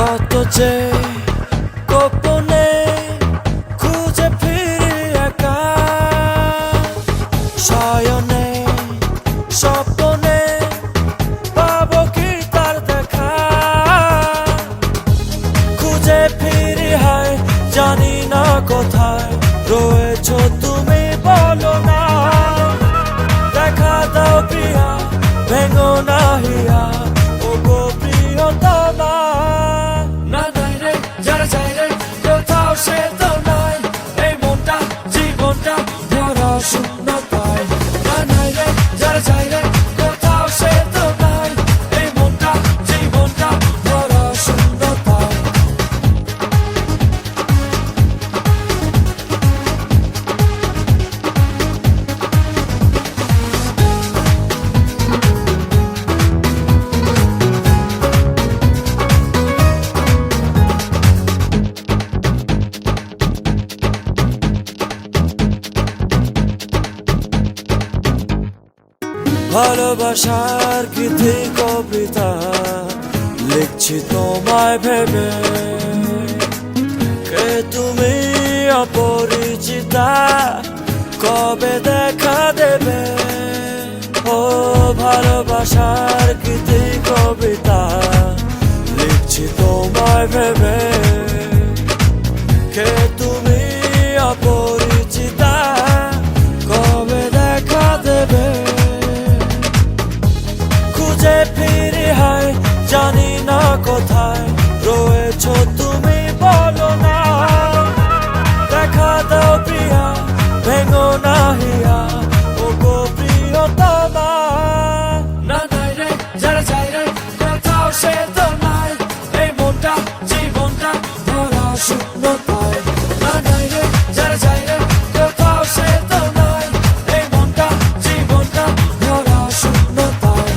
কত যে গোপনে খুঁজে ফিরি একা শয়নে স্বপ্নে পাবো কি তার দেখা খুঁজে ফিরি হায় জানি না কোথায় রয়েছো তুমি বলো না দেখা দাও প্রিয়া ভেঙো না হিয়া ও গো প্রিয়তমা না নাই রে যারা চাই রে কোথাও সে তো নাই এই মনটা জীবনটা ভরা শূন্যতায় না নাই রে যারা চাই রে কোথাও সে তো নাই এই মনটা জীবনটা ভরা শূন্যতায় ভালোবাসার গীতি কবিতা লিখছি তোমায় ভেবে কে তুমি অপরিচিতা কবে দেখা দেবে ও ভালোবাসার গীতি কবিতা লিখছি তোমায় ভেবে কে তুমি অপরিচিতা কবে দেখা দেবে খুঁজে ফিরি হায় জানি না কোথায় রয়েছো তুমি বলো না দেখা দাও প্রিয়া ভেঙো না হিয়া ও গো প্রিয়তমা না নাই রে যারা চাই রে কোথাও সে তো নাই এই মনটা জীবনটা ভরা শূন্যতায় না নাই রে যারা চাই রে কোথাও সে তো নাই এই মনটা জীবনটা ভরা শূন্যতায়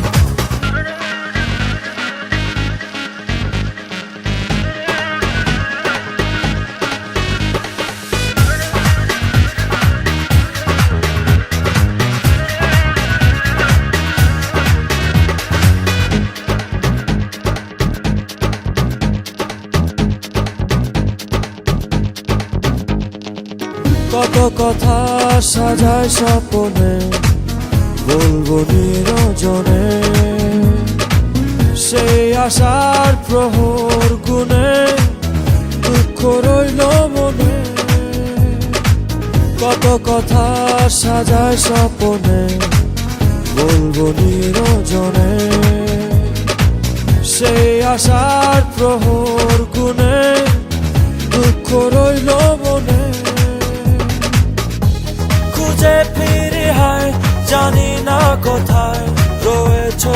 কত কথা সাজায় স্বপ্নে বলবো নিরজনে সেই আশার প্রহর গুনে দুঃখ রইল মনে কত কথা সাজায় স্বপ্নে বলবো নিরজনে সেই আশার প্রহর গুনে দুঃখ রইল মনে খুঁজে ফিরি হায় জানি না কোথায় রয়েছো